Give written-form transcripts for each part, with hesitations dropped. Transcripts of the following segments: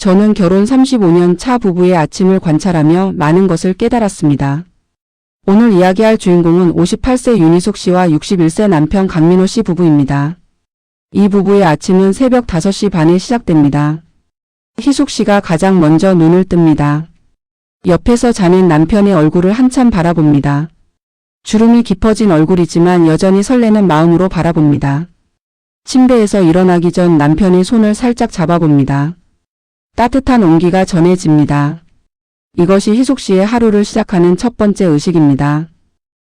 저는 결혼 35년 차 부부의 아침을 관찰하며 많은 것을 깨달았습니다. 오늘 이야기할 주인공은 58세 윤희숙 씨와 61세 남편 강민호 씨 부부입니다. 이 부부의 아침은 새벽 5시 반에 시작됩니다. 희숙 씨가 가장 먼저 눈을 뜹니다. 옆에서 자는 남편의 얼굴을 한참 바라봅니다. 주름이 깊어진 얼굴이지만 여전히 설레는 마음으로 바라봅니다. 침대에서 일어나기 전 남편의 손을 살짝 잡아봅니다. 따뜻한 온기가 전해집니다. 이것이 희숙 씨의 하루를 시작하는 첫 번째 의식입니다.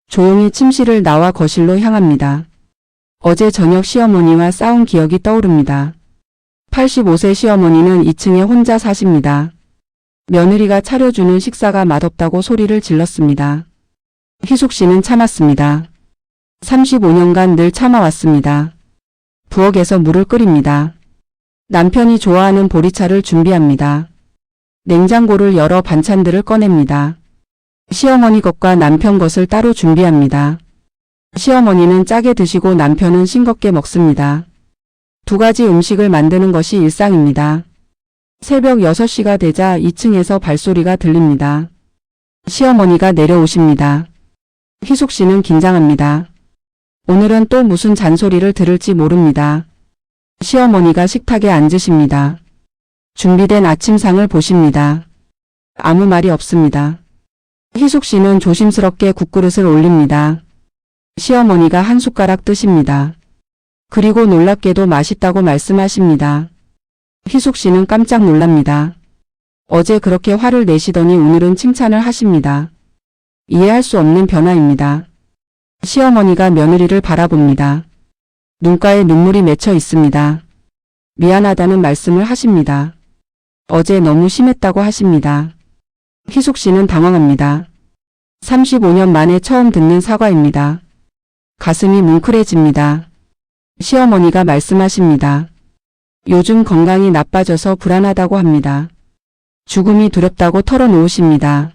조용히 침실을 나와 거실로 향합니다. 어제 저녁 시어머니와 싸운 기억이 떠오릅니다. 85세 시어머니는 2층에 혼자 사십니다. 며느리가 차려주는 식사가 맛없다고 소리를 질렀습니다. 희숙 씨는 참았습니다. 35년간 늘 참아왔습니다. 부엌에서 물을 끓입니다. 남편이 좋아하는 보리차를 준비합니다. 냉장고를 열어 반찬들을 꺼냅니다. 시어머니 것과 남편 것을 따로 준비합니다. 시어머니는 짜게 드시고 남편은 싱겁게 먹습니다. 두 가지 음식을 만드는 것이 일상입니다. 새벽 6시가 되자 2층에서 발소리가 들립니다. 시어머니가 내려오십니다. 희숙 씨는 긴장합니다. 오늘은 또 무슨 잔소리를 들을지 모릅니다. 시어머니가 식탁에 앉으십니다. 준비된 아침상을 보십니다. 아무 말이 없습니다. 희숙 씨는 조심스럽게 국그릇을 올립니다. 시어머니가 한 숟가락 뜨십니다. 그리고 놀랍게도 맛있다고 말씀하십니다. 희숙 씨는 깜짝 놀랍니다. 어제 그렇게 화를 내시더니 오늘은 칭찬을 하십니다. 이해할 수 없는 변화입니다. 시어머니가 며느리를 바라봅니다. 눈가에 눈물이 맺혀 있습니다. 미안하다는 말씀을 하십니다. 어제 너무 심했다고 하십니다. 희숙 씨는 당황합니다. 35년 만에 처음 듣는 사과입니다. 가슴이 뭉클해집니다. 시어머니가 말씀하십니다. 요즘 건강이 나빠져서 불안하다고 합니다. 죽음이 두렵다고 털어놓으십니다.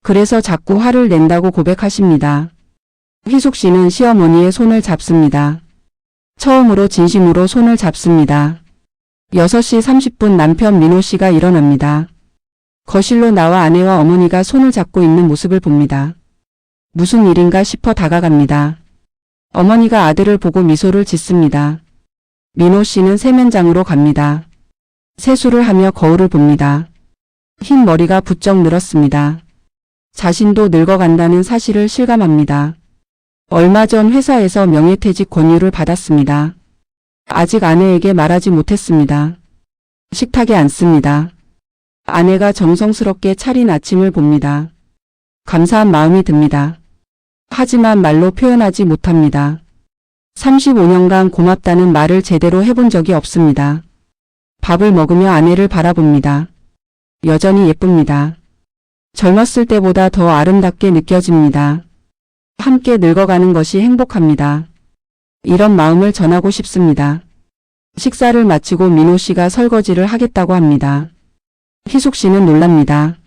그래서 자꾸 화를 낸다고 고백하십니다. 희숙 씨는 시어머니의 손을 잡습니다. 처음으로 진심으로 손을 잡습니다. 6시 30분 남편 민호 씨가 일어납니다. 거실로 나와 아내와 어머니가 손을 잡고 있는 모습을 봅니다. 무슨 일인가 싶어 다가갑니다. 어머니가 아들을 보고 미소를 짓습니다. 민호 씨는 세면장으로 갑니다. 세수를 하며 거울을 봅니다. 흰 머리가 부쩍 늘었습니다. 자신도 늙어간다는 사실을 실감합니다. 얼마 전 회사에서 명예퇴직 권유를 받았습니다. 아직 아내에게 말하지 못했습니다. 식탁에 앉습니다. 아내가 정성스럽게 차린 아침을 봅니다. 감사한 마음이 듭니다. 하지만 말로 표현하지 못합니다. 35년간 고맙다는 말을 제대로 해본 적이 없습니다. 밥을 먹으며 아내를 바라봅니다. 여전히 예쁩니다. 젊었을 때보다 더 아름답게 느껴집니다. 함께 늙어가는 것이 행복합니다. 이런 마음을 전하고 싶습니다. 식사를 마치고 민호 씨가 설거지를 하겠다고 합니다. 희숙 씨는 놀랍니다.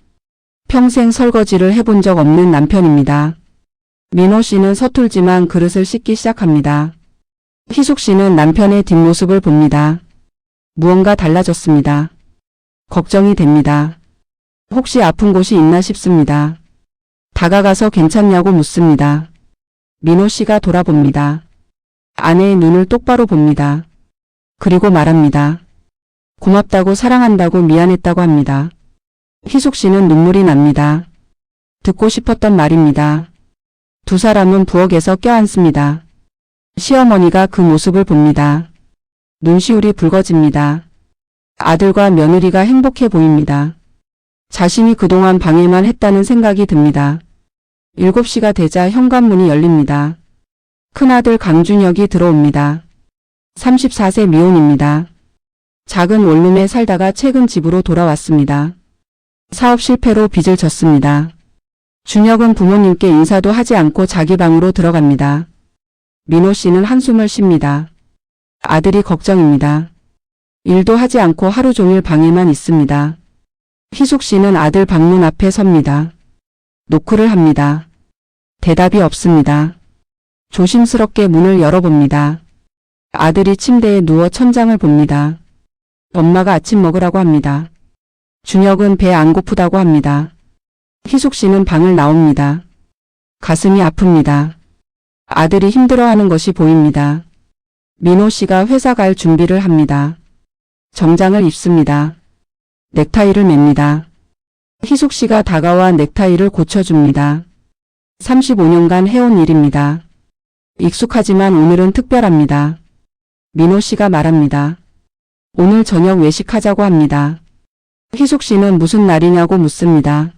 평생 설거지를 해본 적 없는 남편입니다. 민호 씨는 서툴지만 그릇을 씻기 시작합니다. 희숙 씨는 남편의 뒷모습을 봅니다. 무언가 달라졌습니다. 걱정이 됩니다. 혹시 아픈 곳이 있나 싶습니다. 다가가서 괜찮냐고 묻습니다. 민호 씨가 돌아봅니다. 아내의 눈을 똑바로 봅니다. 그리고 말합니다. 고맙다고 사랑한다고 미안했다고 합니다. 희숙 씨는 눈물이 납니다. 듣고 싶었던 말입니다. 두 사람은 부엌에서 껴앉습니다. 시어머니가 그 모습을 봅니다. 눈시울이 붉어집니다. 아들과 며느리가 행복해 보입니다. 자신이 그동안 방해만 했다는 생각이 듭니다. 7시가 되자 현관문이 열립니다. 큰아들 강준혁이 들어옵니다. 34세 미혼입니다. 작은 원룸에 살다가 최근 집으로 돌아왔습니다. 사업 실패로 빚을 졌습니다. 준혁은 부모님께 인사도 하지 않고 자기 방으로 들어갑니다. 민호 씨는 한숨을 쉽니다. 아들이 걱정입니다. 일도 하지 않고 하루 종일 방에만 있습니다. 희숙 씨는 아들 방문 앞에 섭니다. 노크를 합니다. 대답이 없습니다. 조심스럽게 문을 열어봅니다. 아들이 침대에 누워 천장을 봅니다. 엄마가 아침 먹으라고 합니다. 준혁은 배 안 고프다고 합니다. 희숙 씨는 방을 나옵니다. 가슴이 아픕니다. 아들이 힘들어하는 것이 보입니다. 민호 씨가 회사 갈 준비를 합니다. 정장을 입습니다. 넥타이를 맵니다. 희숙 씨가 다가와 넥타이를 고쳐줍니다. 35년간 해온 일입니다. 익숙하지만 오늘은 특별합니다. 민호 씨가 말합니다. 오늘 저녁 외식하자고 합니다. 희숙 씨는 무슨 날이냐고 묻습니다.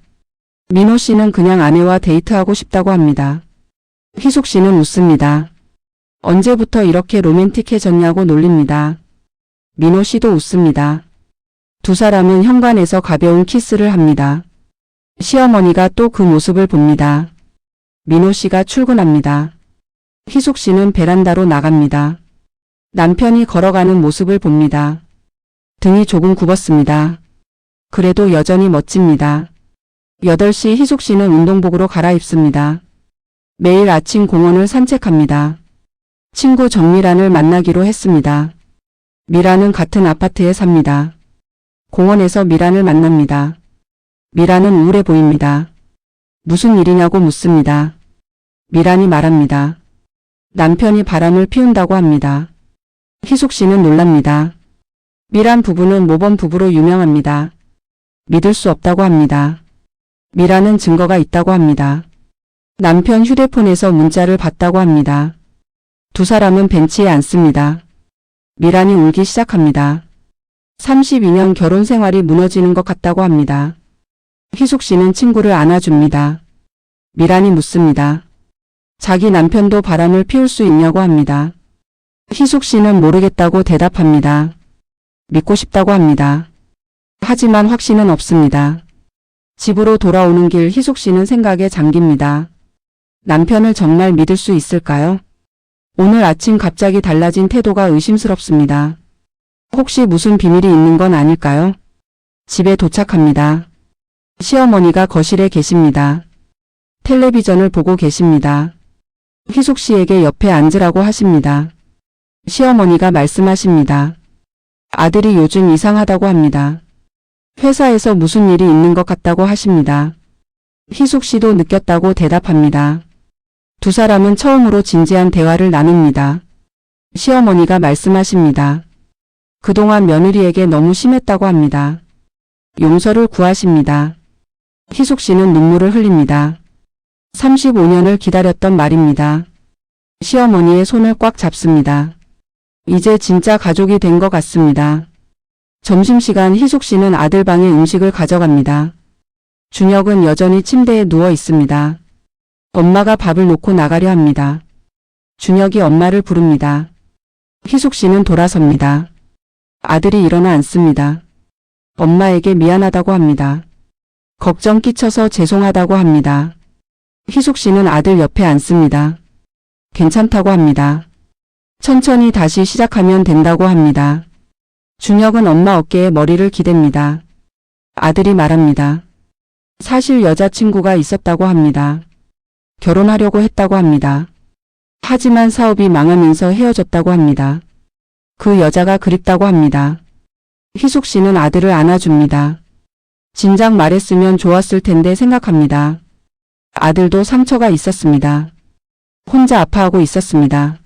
민호 씨는 그냥 아내와 데이트하고 싶다고 합니다. 희숙 씨는 웃습니다. 언제부터 이렇게 로맨틱해졌냐고 놀립니다. 민호 씨도 웃습니다. 두 사람은 현관에서 가벼운 키스를 합니다. 시어머니가 또 그 모습을 봅니다. 민호 씨가 출근합니다. 희숙 씨는 베란다로 나갑니다. 남편이 걸어가는 모습을 봅니다. 등이 조금 굽었습니다. 그래도 여전히 멋집니다. 8시 희숙 씨는 운동복으로 갈아입습니다. 매일 아침 공원을 산책합니다. 친구 정미란을 만나기로 했습니다. 미란은 같은 아파트에 삽니다. 공원에서 미란을 만납니다. 미란은 우울해 보입니다. 무슨 일이냐고 묻습니다. 미란이 말합니다. 남편이 바람을 피운다고 합니다. 희숙 씨는 놀랍니다. 미란 부부는 모범 부부로 유명합니다. 믿을 수 없다고 합니다. 미란은 증거가 있다고 합니다. 남편 휴대폰에서 문자를 봤다고 합니다. 두 사람은 벤치에 앉습니다. 미란이 울기 시작합니다. 32년 결혼 생활이 무너지는 것 같다고 합니다. 희숙 씨는 친구를 안아줍니다. 미란이 묻습니다. 자기 남편도 바람을 피울 수 있냐고 합니다. 희숙 씨는 모르겠다고 대답합니다. 믿고 싶다고 합니다. 하지만 확신은 없습니다. 집으로 돌아오는 길 희숙 씨는 생각에 잠깁니다. 남편을 정말 믿을 수 있을까요? 오늘 아침 갑자기 달라진 태도가 의심스럽습니다. 혹시 무슨 비밀이 있는 건 아닐까요? 집에 도착합니다. 시어머니가 거실에 계십니다. 텔레비전을 보고 계십니다. 희숙 씨에게 옆에 앉으라고 하십니다. 시어머니가 말씀하십니다. 아들이 요즘 이상하다고 합니다. 회사에서 무슨 일이 있는 것 같다고 하십니다. 희숙 씨도 느꼈다고 대답합니다. 두 사람은 처음으로 진지한 대화를 나눕니다. 시어머니가 말씀하십니다. 그동안 며느리에게 너무 심했다고 합니다. 용서를 구하십니다. 희숙 씨는 눈물을 흘립니다. 35년을 기다렸던 말입니다. 시어머니의 손을 꽉 잡습니다. 이제 진짜 가족이 된 것 같습니다. 점심시간 희숙 씨는 아들 방에 음식을 가져갑니다. 준혁은 여전히 침대에 누워 있습니다. 엄마가 밥을 놓고 나가려 합니다. 준혁이 엄마를 부릅니다. 희숙 씨는 돌아섭니다. 아들이 일어나 앉습니다. 엄마에게 미안하다고 합니다. 걱정 끼쳐서 죄송하다고 합니다. 희숙 씨는 아들 옆에 앉습니다. 괜찮다고 합니다. 천천히 다시 시작하면 된다고 합니다. 준혁은 엄마 어깨에 머리를 기댑니다. 아들이 말합니다. 사실 여자친구가 있었다고 합니다. 결혼하려고 했다고 합니다. 하지만 사업이 망하면서 헤어졌다고 합니다. 그 여자가 그립다고 합니다. 희숙 씨는 아들을 안아줍니다. 진작 말했으면 좋았을 텐데 생각합니다. 아들도 상처가 있었습니다. 혼자 아파하고 있었습니다.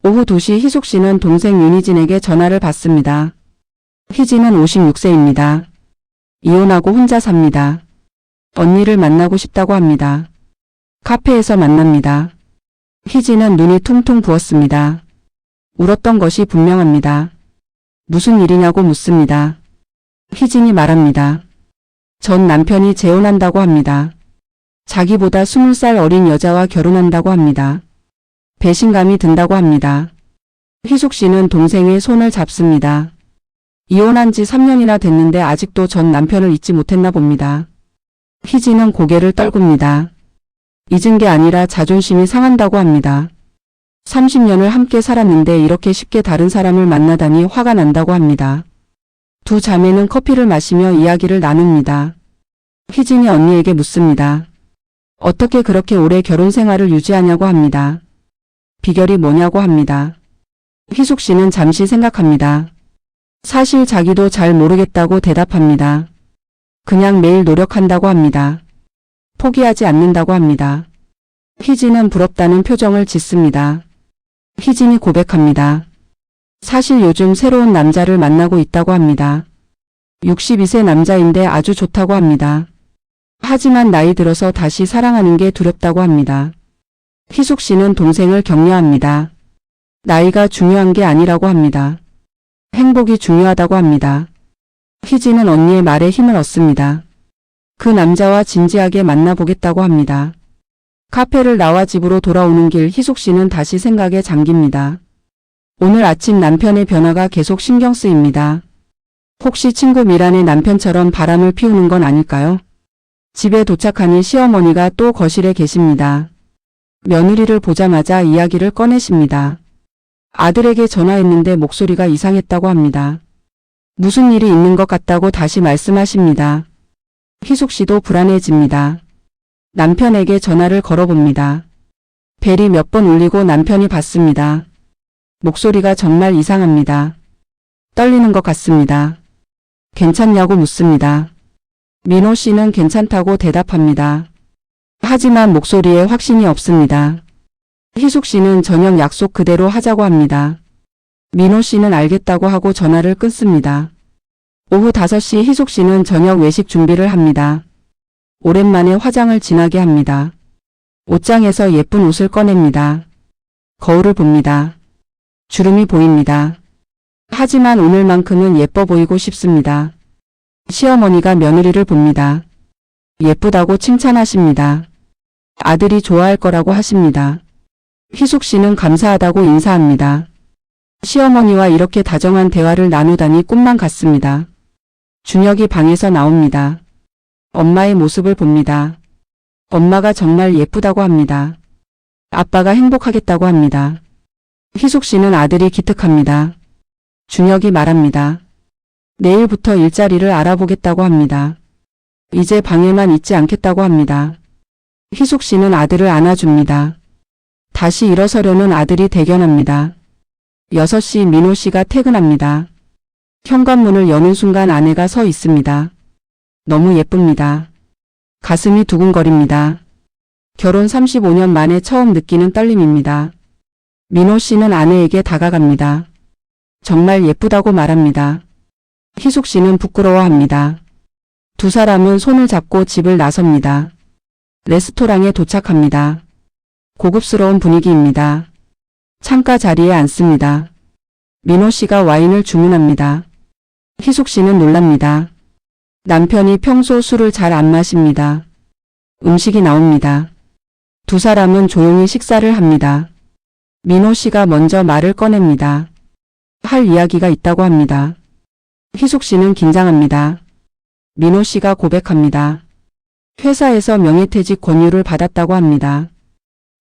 오후 2시 희숙 씨는 동생 윤희진에게 전화를 받습니다. 희진은 56세입니다. 이혼하고 혼자 삽니다. 언니를 만나고 싶다고 합니다. 카페에서 만납니다. 희진은 눈이 퉁퉁 부었습니다. 울었던 것이 분명합니다. 무슨 일이냐고 묻습니다. 희진이 말합니다. 전 남편이 재혼한다고 합니다. 자기보다 20살 어린 여자와 결혼한다고 합니다. 배신감이 든다고 합니다. 희숙 씨는 동생의 손을 잡습니다. 이혼한 지 3년이나 됐는데 아직도 전 남편을 잊지 못했나 봅니다. 희진은 고개를 떨굽니다. 잊은 게 아니라 자존심이 상한다고 합니다. 30년을 함께 살았는데 이렇게 쉽게 다른 사람을 만나다니 화가 난다고 합니다. 두 자매는 커피를 마시며 이야기를 나눕니다. 희진이 언니에게 묻습니다. 어떻게 그렇게 오래 결혼 생활을 유지하냐고 합니다. 비결이 뭐냐고 합니다. 희숙 씨는 잠시 생각합니다. 사실 자기도 잘 모르겠다고 대답합니다. 그냥 매일 노력한다고 합니다. 포기하지 않는다고 합니다. 희진은 부럽다는 표정을 짓습니다. 희진이 고백합니다. 사실 요즘 새로운 남자를 만나고 있다고 합니다. 62세 남자인데 아주 좋다고 합니다. 하지만 나이 들어서 다시 사랑하는 게 두렵다고 합니다. 희숙 씨는 동생을 격려합니다. 나이가 중요한 게 아니라고 합니다. 행복이 중요하다고 합니다. 희진은 언니의 말에 힘을 얻습니다. 그 남자와 진지하게 만나보겠다고 합니다. 카페를 나와 집으로 돌아오는 길 희숙 씨는 다시 생각에 잠깁니다. 오늘 아침 남편의 변화가 계속 신경 쓰입니다. 혹시 친구 미란의 남편처럼 바람을 피우는 건 아닐까요? 집에 도착하니 시어머니가 또 거실에 계십니다. 며느리를 보자마자 이야기를 꺼내십니다. 아들에게 전화했는데 목소리가 이상했다고 합니다. 무슨 일이 있는 것 같다고 다시 말씀하십니다. 희숙 씨도 불안해집니다. 남편에게 전화를 걸어봅니다. 벨이 몇 번 울리고 남편이 받습니다. 목소리가 정말 이상합니다. 떨리는 것 같습니다. 괜찮냐고 묻습니다. 민호 씨는 괜찮다고 대답합니다. 하지만 목소리에 확신이 없습니다. 희숙 씨는 저녁 약속 그대로 하자고 합니다. 민호 씨는 알겠다고 하고 전화를 끊습니다. 오후 5시 희숙 씨는 저녁 외식 준비를 합니다. 오랜만에 화장을 진하게 합니다. 옷장에서 예쁜 옷을 꺼냅니다. 거울을 봅니다. 주름이 보입니다. 하지만 오늘만큼은 예뻐 보이고 싶습니다. 시어머니가 며느리를 봅니다. 예쁘다고 칭찬하십니다. 아들이 좋아할 거라고 하십니다. 희숙 씨는 감사하다고 인사합니다. 시어머니와 이렇게 다정한 대화를 나누다니 꿈만 같습니다. 준혁이 방에서 나옵니다. 엄마의 모습을 봅니다. 엄마가 정말 예쁘다고 합니다. 아빠가 행복하겠다고 합니다. 희숙 씨는 아들이 기특합니다. 준혁이 말합니다. 내일부터 일자리를 알아보겠다고 합니다. 이제 방에만 있지 않겠다고 합니다. 희숙 씨는 아들을 안아줍니다. 다시 일어서려는 아들이 대견합니다. 6시 민호 씨가 퇴근합니다. 현관문을 여는 순간 아내가 서 있습니다. 너무 예쁩니다. 가슴이 두근거립니다. 결혼 35년 만에 처음 느끼는 떨림입니다. 민호 씨는 아내에게 다가갑니다. 정말 예쁘다고 말합니다. 희숙 씨는 부끄러워합니다. 두 사람은 손을 잡고 집을 나섭니다. 레스토랑에 도착합니다. 고급스러운 분위기입니다. 창가 자리에 앉습니다. 민호 씨가 와인을 주문합니다. 희숙 씨는 놀랍니다. 남편이 평소 술을 잘 안 마십니다. 음식이 나옵니다. 두 사람은 조용히 식사를 합니다. 민호 씨가 먼저 말을 꺼냅니다. 할 이야기가 있다고 합니다. 희숙 씨는 긴장합니다. 민호 씨가 고백합니다. 회사에서 명예퇴직 권유를 받았다고 합니다.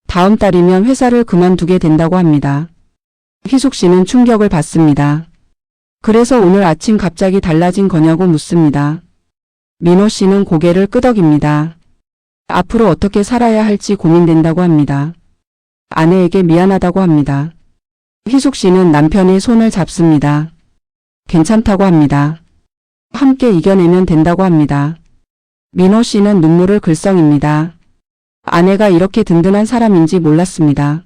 다음 달이면 회사를 그만두게 된다고 합니다. 희숙 씨는 충격을 받습니다. 그래서 오늘 아침 갑자기 달라진 거냐고 묻습니다. 민호 씨는 고개를 끄덕입니다. 앞으로 어떻게 살아야 할지 고민된다고 합니다. 아내에게 미안하다고 합니다. 희숙 씨는 남편의 손을 잡습니다. 괜찮다고 합니다. 함께 이겨내면 된다고 합니다. 민호 씨는 눈물을 글썽입니다. 아내가 이렇게 든든한 사람인지 몰랐습니다.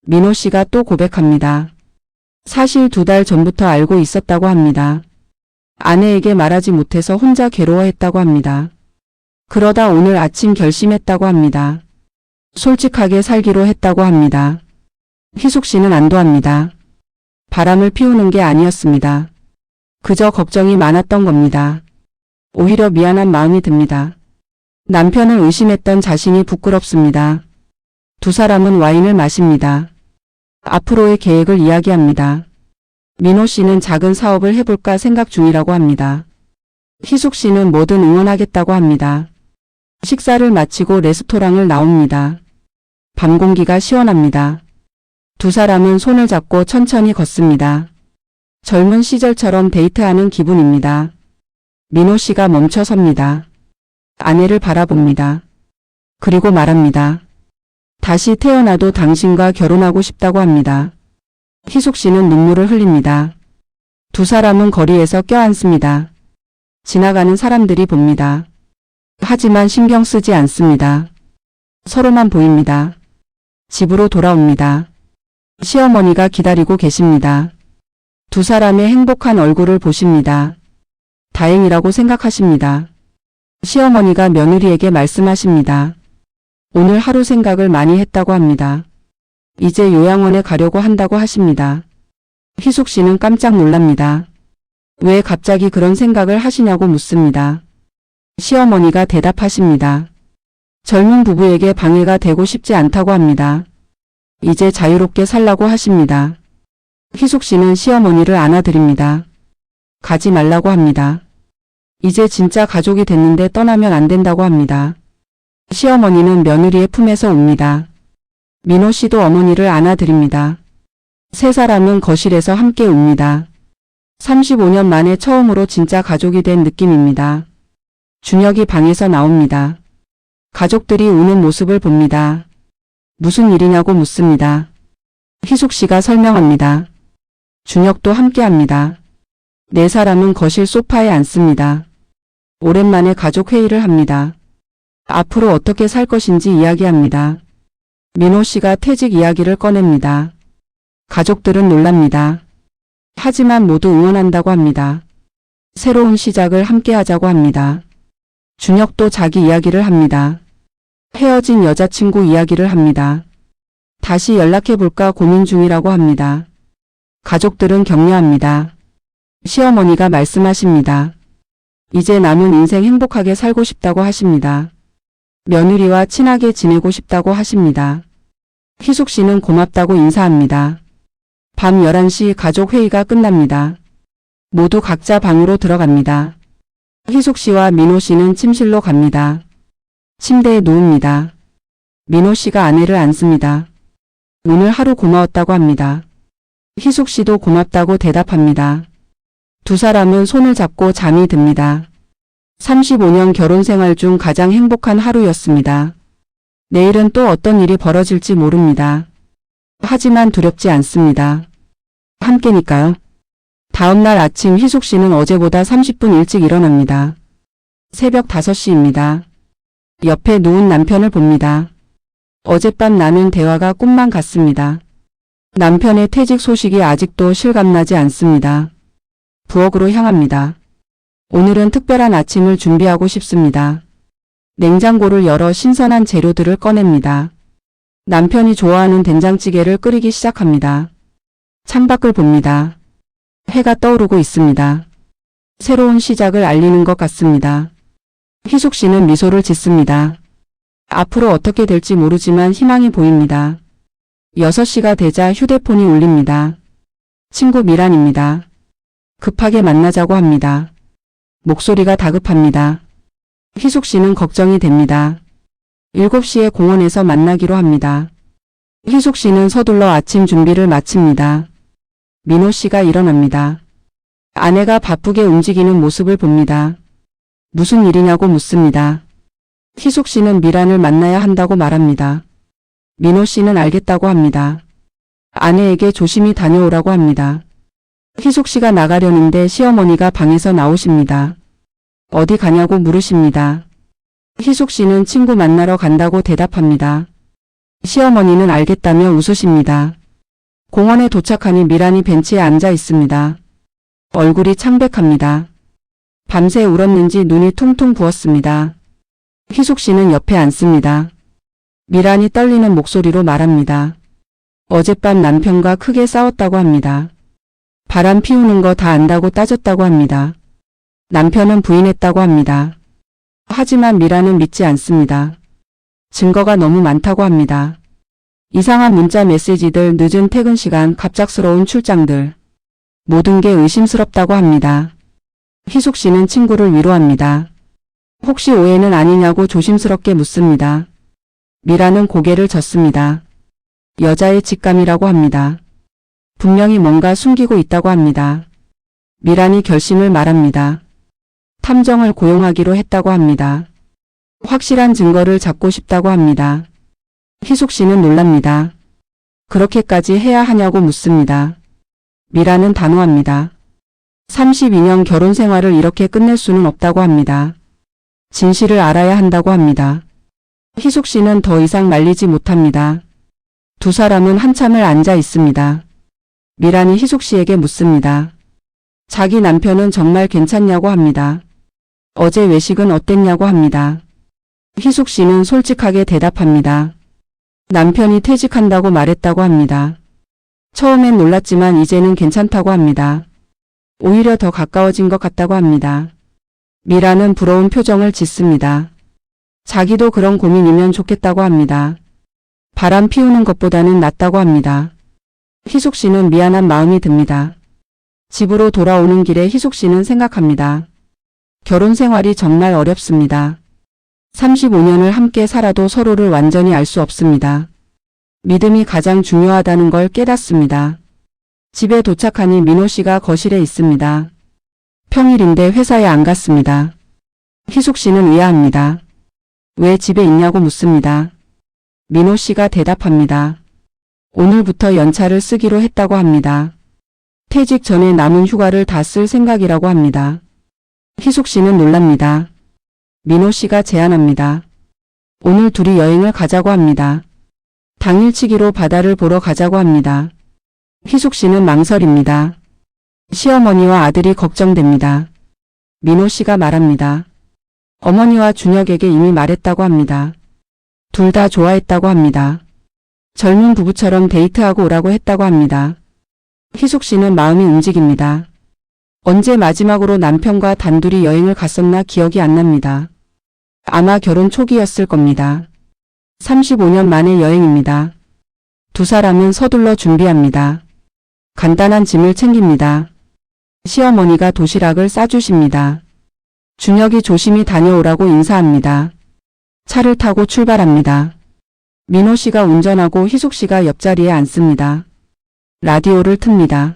민호 씨가 또 고백합니다. 사실 2달 전부터 알고 있었다고 합니다. 아내에게 말하지 못해서 혼자 괴로워했다고 합니다. 그러다 오늘 아침 결심했다고 합니다. 솔직하게 살기로 했다고 합니다. 희숙 씨는 안도합니다. 바람을 피우는 게 아니었습니다. 그저 걱정이 많았던 겁니다. 오히려 미안한 마음이 듭니다. 남편을 의심했던 자신이 부끄럽습니다. 두 사람은 와인을 마십니다. 앞으로의 계획을 이야기합니다. 민호 씨는 작은 사업을 해볼까 생각 중이라고 합니다. 희숙 씨는 뭐든 응원하겠다고 합니다. 식사를 마치고 레스토랑을 나옵니다. 밤 공기가 시원합니다. 두 사람은 손을 잡고 천천히 걷습니다. 젊은 시절처럼 데이트하는 기분입니다. 민호 씨가 멈춰 섭니다. 아내를 바라봅니다. 그리고 말합니다. 다시 태어나도 당신과 결혼하고 싶다고 합니다. 희숙 씨는 눈물을 흘립니다. 두 사람은 거리에서 껴안습니다. 지나가는 사람들이 봅니다. 하지만 신경 쓰지 않습니다. 서로만 보입니다. 집으로 돌아옵니다. 시어머니가 기다리고 계십니다. 두 사람의 행복한 얼굴을 보십니다. 다행이라고 생각하십니다. 시어머니가 며느리에게 말씀하십니다. 오늘 하루 생각을 많이 했다고 합니다. 이제 요양원에 가려고 한다고 하십니다. 희숙 씨는 깜짝 놀랍니다. 왜 갑자기 그런 생각을 하시냐고 묻습니다. 시어머니가 대답하십니다. 젊은 부부에게 방해가 되고 싶지 않다고 합니다. 이제 자유롭게 살라고 하십니다. 희숙 씨는 시어머니를 안아드립니다. 가지 말라고 합니다. 이제 진짜 가족이 됐는데 떠나면 안 된다고 합니다. 시어머니는 며느리의 품에서 웁니다. 민호 씨도 어머니를 안아드립니다. 세 사람은 거실에서 함께 웁니다. 35년 만에 처음으로 진짜 가족이 된 느낌입니다. 준혁이 방에서 나옵니다. 가족들이 우는 모습을 봅니다. 무슨 일이냐고 묻습니다. 희숙 씨가 설명합니다. 준혁도 함께합니다. 네 사람은 거실 소파에 앉습니다. 오랜만에 가족 회의를 합니다. 앞으로 어떻게 살 것인지 이야기합니다. 민호 씨가 퇴직 이야기를 꺼냅니다. 가족들은 놀랍니다. 하지만 모두 응원한다고 합니다. 새로운 시작을 함께 하자고 합니다. 준혁도 자기 이야기를 합니다. 헤어진 여자친구 이야기를 합니다. 다시 연락해볼까 고민 중이라고 합니다. 가족들은 격려합니다. 시어머니가 말씀하십니다. 이제 남은 인생 행복하게 살고 싶다고 하십니다. 며느리와 친하게 지내고 싶다고 하십니다. 희숙 씨는 고맙다고 인사합니다. 밤 11시 가족 회의가 끝납니다. 모두 각자 방으로 들어갑니다. 희숙 씨와 민호 씨는 침실로 갑니다. 침대에 누웁니다. 민호 씨가 아내를 안습니다. 오늘 하루 고마웠다고 합니다. 희숙 씨도 고맙다고 대답합니다. 두 사람은 손을 잡고 잠이 듭니다. 35년 결혼 생활 중 가장 행복한 하루였습니다. 내일은 또 어떤 일이 벌어질지 모릅니다. 하지만 두렵지 않습니다. 함께니까요. 다음날 아침 희숙 씨는 어제보다 30분 일찍 일어납니다. 새벽 5시입니다. 옆에 누운 남편을 봅니다. 어젯밤 나눈 대화가 꿈만 같습니다. 남편의 퇴직 소식이 아직도 실감나지 않습니다. 부엌으로 향합니다. 오늘은 특별한 아침을 준비하고 싶습니다. 냉장고를 열어 신선한 재료들을 꺼냅니다. 남편이 좋아하는 된장찌개를 끓이기 시작합니다. 창밖을 봅니다. 해가 떠오르고 있습니다. 새로운 시작을 알리는 것 같습니다. 희숙 씨는 미소를 짓습니다. 앞으로 어떻게 될지 모르지만 희망이 보입니다. 6시가 되자 휴대폰이 울립니다. 친구 미란입니다. 급하게 만나자고 합니다. 목소리가 다급합니다. 희숙 씨는 걱정이 됩니다. 7시에 공원에서 만나기로 합니다. 희숙 씨는 서둘러 아침 준비를 마칩니다. 민호 씨가 일어납니다. 아내가 바쁘게 움직이는 모습을 봅니다. 무슨 일이냐고 묻습니다. 희숙 씨는 미란을 만나야 한다고 말합니다. 민호 씨는 알겠다고 합니다. 아내에게 조심히 다녀오라고 합니다. 희숙 씨가 나가려는데 시어머니가 방에서 나오십니다. 어디 가냐고 물으십니다. 희숙 씨는 친구 만나러 간다고 대답합니다. 시어머니는 알겠다며 웃으십니다. 공원에 도착하니 미란이 벤치에 앉아 있습니다. 얼굴이 창백합니다. 밤새 울었는지 눈이 퉁퉁 부었습니다. 희숙 씨는 옆에 앉습니다. 미란이 떨리는 목소리로 말합니다. 어젯밤 남편과 크게 싸웠다고 합니다. 바람 피우는 거 다 안다고 따졌다고 합니다. 남편은 부인했다고 합니다. 하지만 미란은 믿지 않습니다. 증거가 너무 많다고 합니다. 이상한 문자 메시지들, 늦은 퇴근 시간, 갑작스러운 출장들. 모든 게 의심스럽다고 합니다. 희숙 씨는 친구를 위로합니다. 혹시 오해는 아니냐고 조심스럽게 묻습니다. 미란은 고개를 젓습니다. 여자의 직감이라고 합니다. 분명히 뭔가 숨기고 있다고 합니다. 미란이 결심을 말합니다. 탐정을 고용하기로 했다고 합니다. 확실한 증거를 잡고 싶다고 합니다. 희숙 씨는 놀랍니다. 그렇게까지 해야 하냐고 묻습니다. 미란은 단호합니다. 32년 결혼 생활을 이렇게 끝낼 수는 없다고 합니다. 진실을 알아야 한다고 합니다. 희숙 씨는 더 이상 말리지 못합니다. 두 사람은 한참을 앉아 있습니다. 미란이 희숙 씨에게 묻습니다. 자기 남편은 정말 괜찮냐고 합니다. 어제 외식은 어땠냐고 합니다. 희숙 씨는 솔직하게 대답합니다. 남편이 퇴직한다고 말했다고 합니다. 처음엔 놀랐지만 이제는 괜찮다고 합니다. 오히려 더 가까워진 것 같다고 합니다. 미라는 부러운 표정을 짓습니다. 자기도 그런 고민이면 좋겠다고 합니다. 바람 피우는 것보다는 낫다고 합니다. 희숙 씨는 미안한 마음이 듭니다. 집으로 돌아오는 길에 희숙 씨는 생각합니다. 결혼 생활이 정말 어렵습니다. 35년을 함께 살아도 서로를 완전히 알 수 없습니다. 믿음이 가장 중요하다는 걸 깨닫습니다. 집에 도착하니 민호 씨가 거실에 있습니다. 평일인데 회사에 안 갔습니다. 희숙 씨는 의아합니다. 왜 집에 있냐고 묻습니다. 민호 씨가 대답합니다. 오늘부터 연차를 쓰기로 했다고 합니다. 퇴직 전에 남은 휴가를 다 쓸 생각이라고 합니다. 희숙 씨는 놀랍니다. 민호 씨가 제안합니다. 오늘 둘이 여행을 가자고 합니다. 당일치기로 바다를 보러 가자고 합니다. 희숙 씨는 망설입니다. 시어머니와 아들이 걱정됩니다. 민호 씨가 말합니다. 어머니와 준혁에게 이미 말했다고 합니다. 둘 다 좋아했다고 합니다. 젊은 부부처럼 데이트하고 오라고 했다고 합니다. 희숙 씨는 마음이 움직입니다. 언제 마지막으로 남편과 단둘이 여행을 갔었나 기억이 안 납니다. 아마 결혼 초기였을 겁니다. 35년 만의 여행입니다. 두 사람은 서둘러 준비합니다. 간단한 짐을 챙깁니다. 시어머니가 도시락을 싸주십니다. 준혁이 조심히 다녀오라고 인사합니다. 차를 타고 출발합니다. 민호 씨가 운전하고 희숙 씨가 옆자리에 앉습니다. 라디오를 틉니다.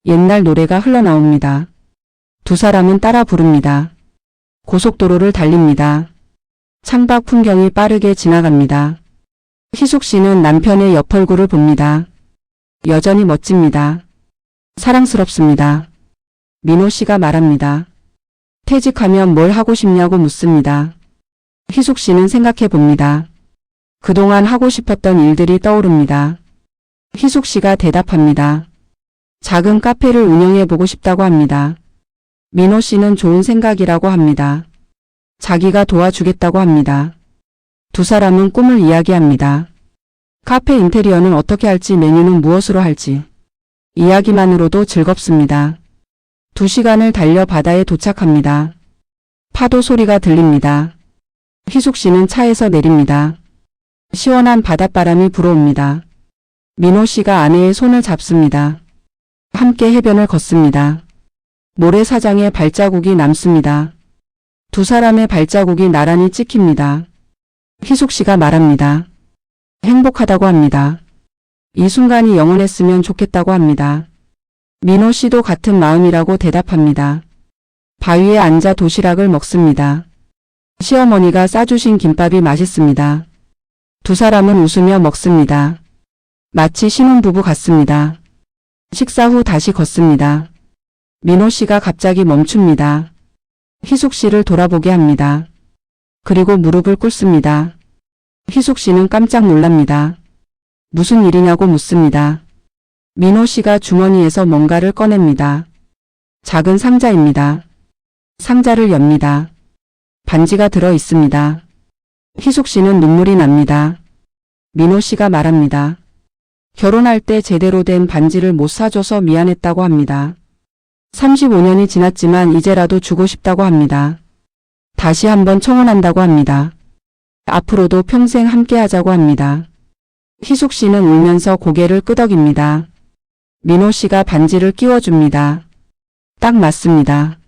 옛날 노래가 흘러나옵니다. 두 사람은 따라 부릅니다. 고속도로를 달립니다. 창밖 풍경이 빠르게 지나갑니다. 희숙 씨는 남편의 옆 얼굴을 봅니다. 여전히 멋집니다. 사랑스럽습니다. 민호 씨가 말합니다. 퇴직하면 뭘 하고 싶냐고 묻습니다. 희숙 씨는 생각해 봅니다. 그동안 하고 싶었던 일들이 떠오릅니다. 희숙 씨가 대답합니다. 작은 카페를 운영해 보고 싶다고 합니다. 민호 씨는 좋은 생각이라고 합니다. 자기가 도와주겠다고 합니다. 두 사람은 꿈을 이야기합니다. 카페 인테리어는 어떻게 할지 메뉴는 무엇으로 할지. 이야기만으로도 즐겁습니다. 2시간을 달려 바다에 도착합니다. 파도 소리가 들립니다. 희숙 씨는 차에서 내립니다. 시원한 바닷바람이 불어옵니다. 민호 씨가 아내의 손을 잡습니다. 함께 해변을 걷습니다. 모래사장에 발자국이 남습니다. 두 사람의 발자국이 나란히 찍힙니다. 희숙 씨가 말합니다. 행복하다고 합니다. 이 순간이 영원했으면 좋겠다고 합니다. 민호 씨도 같은 마음이라고 대답합니다. 바위에 앉아 도시락을 먹습니다. 시어머니가 싸주신 김밥이 맛있습니다. 두 사람은 웃으며 먹습니다. 마치 신혼부부 같습니다. 식사 후 다시 걷습니다. 민호 씨가 갑자기 멈춥니다. 희숙 씨를 돌아보게 합니다. 그리고 무릎을 꿇습니다. 희숙 씨는 깜짝 놀랍니다. 무슨 일이냐고 묻습니다. 민호 씨가 주머니에서 뭔가를 꺼냅니다. 작은 상자입니다. 상자를 엽니다. 반지가 들어 있습니다. 희숙 씨는 눈물이 납니다. 민호 씨가 말합니다. 결혼할 때 제대로 된 반지를 못 사줘서 미안했다고 합니다. 35년이 지났지만 이제라도 주고 싶다고 합니다. 다시 한번 청혼한다고 합니다. 앞으로도 평생 함께 하자고 합니다. 희숙 씨는 울면서 고개를 끄덕입니다. 민호 씨가 반지를 끼워줍니다. 딱 맞습니다.